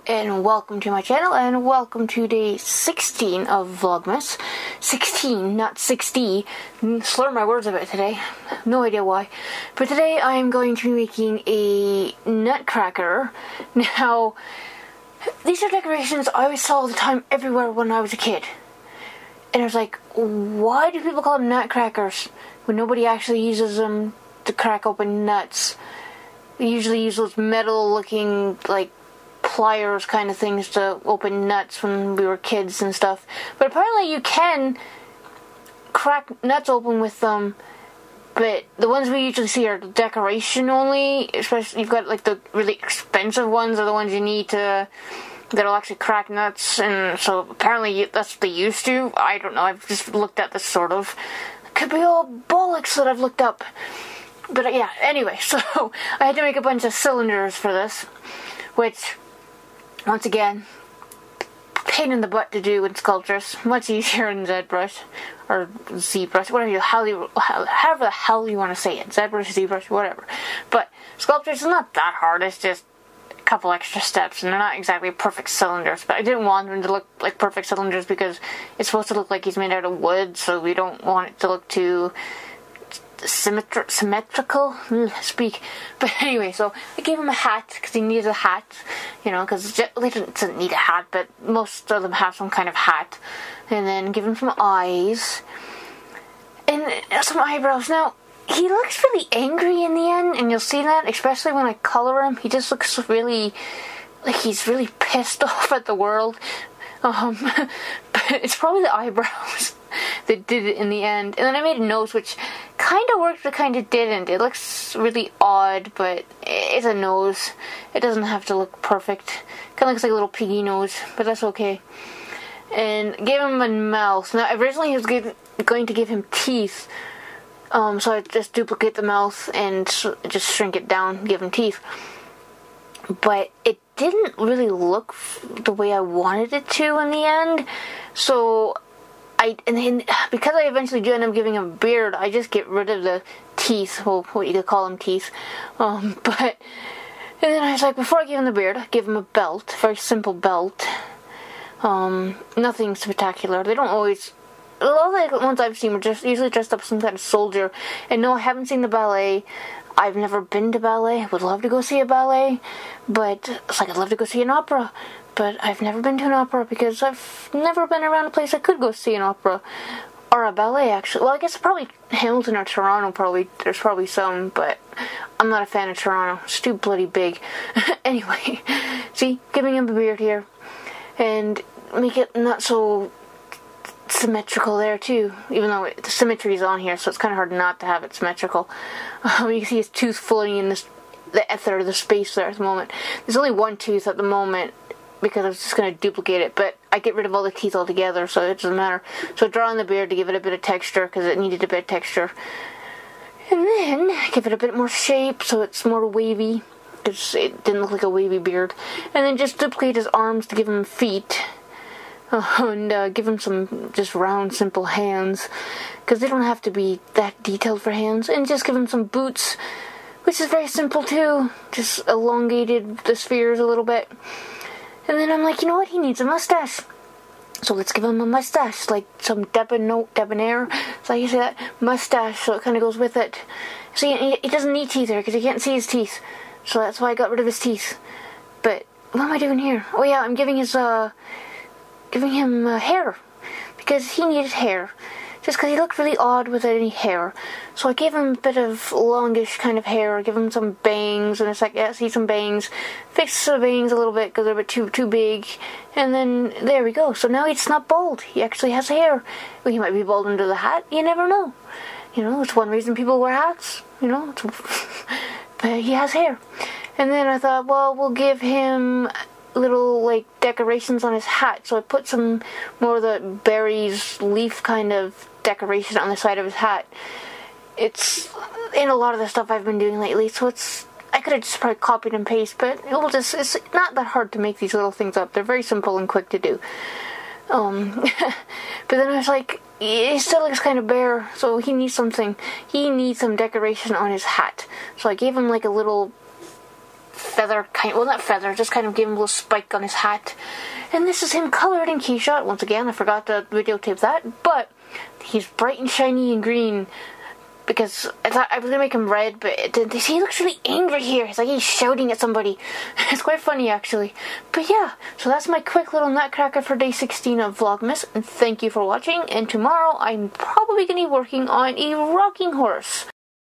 and welcome to my channel, and welcome to day 16 of Vlogmas. 16, not 60. Slur my words a bit today. No idea why. But today I am going to be making a nutcracker. Now, these are decorations I always saw all the time everywhere when I was a kid. And I was like, why do people call them nutcrackers when nobody actually uses them to crack open nuts? They usually use those metal-looking, like, pliers kind of things to open nuts when we were kids and stuff. But apparently you can crack nuts open with them, but the ones we usually see are decoration only. Especially, you've got like the really expensive ones are the ones you need that'll actually crack nuts, and so apparently that's what they used to. I don't know, I've just looked at this sort of. It could be all bollocks that I've looked up. But yeah, anyway, so I had to make a bunch of cylinders for this, which, once again, pain in the butt to do in sculptures. Much easier in ZBrush, or ZBrush, however the hell you want to say it. ZBrush, ZBrush, whatever. But sculptures is not that hard, it's just a couple extra steps, and they're not exactly perfect cylinders. But I didn't want them to look like perfect cylinders because it's supposed to look like he's made out of wood, so we don't want it to look too symmetrical. Speak. But anyway, so I gave him a hat because he needs a hat, you know, because he doesn't need a hat, but most of them have some kind of hat. And then give him some eyes and some eyebrows. Now, he looks really angry in the end, and you'll see that, especially when I color him. He just looks really like he's really pissed off at the world. But it's probably the eyebrows that did it in the end. And then I made a nose, which kind of worked but kind of didn't. It looks really odd, but it's a nose. It doesn't have to look perfect. Kind of looks like a little piggy nose, but that's okay. And gave him a mouth. Now, originally he was going to give him teeth. So I just duplicate the mouth and just shrink it down, give him teeth. But it didn't really look the way I wanted it to in the end. So because I eventually do end up giving him a beard, I just get rid of the teeth. Well, what you could call them, teeth. And then I was like, before I give him the beard, I give him a belt, a very simple belt. Nothing spectacular. They don't always. A lot of the ones I've seen were just usually dressed up as some kind of soldier. And no, I haven't seen the ballet. I've never been to ballet. I would love to go see a ballet, but it's like I'd love to go see an opera, but I've never been to an opera because I've never been around a place I could go see an opera or a ballet, actually. Well, I guess probably Hamilton or Toronto, there's probably some, but I'm not a fan of Toronto. It's too bloody big. Anyway, see, giving him a beard here, and make it not so symmetrical there too, even though the symmetry is on here, so it's kind of hard not to have it symmetrical. You can see his tooth floating in the ether, the space there at the moment. There's only one tooth at the moment because I was just going to duplicate it, but I get rid of all the teeth altogether, so it doesn't matter. So draw on the beard to give it a bit of texture because it needed a bit of texture, and then give it a bit more shape so it's more wavy because it didn't look like a wavy beard. And then just duplicate his arms to give him feet. And give him some just round, simple hands, because they don't have to be that detailed for hands. And just give him some boots, which is very simple too. Just elongated the spheres a little bit. And then I'm like, you know what? He needs a mustache. So let's give him a mustache, like some debonair. So you say that mustache, so it kind of goes with it. See, he doesn't need teeth there because you can't see his teeth. So that's why I got rid of his teeth. But what am I doing here? Oh yeah, I'm giving him hair, because he needed hair, just because he looked really odd without any hair. So I gave him a bit of longish kind of hair, give him some bangs, and it's like, yeah, see some bangs, fix the bangs a little bit because they're a bit too big, and then there we go. So now he's not bald, he actually has hair. Well, he might be bald under the hat, you never know. You know, it's one reason people wear hats, you know, but he has hair. And then I thought, well, we'll give him little like decorations on his hat, so I put some more of the berries leaf kind of decoration on the side of his hat. It's in a lot of the stuff I've been doing lately, so I could have just probably copied and pasted, but it's not that hard to make these little things up. They're very simple and quick to do. But then I was like, he still looks kind of bare, so he needs some decoration on his hat. So I gave him like a little feather kind. Well, not feather, just kind of gave him a little spike on his hat. And this is him colored in Keyshot. Once again, I forgot to videotape that, but he's bright and shiny and green. Because I thought I was gonna make him red, but he looks really angry here. It's like he's shouting at somebody. It's quite funny, actually. But yeah, so that's my quick little nutcracker for day 16 of Vlogmas. And thank you for watching. And tomorrow I'm probably gonna be working on a rocking horse.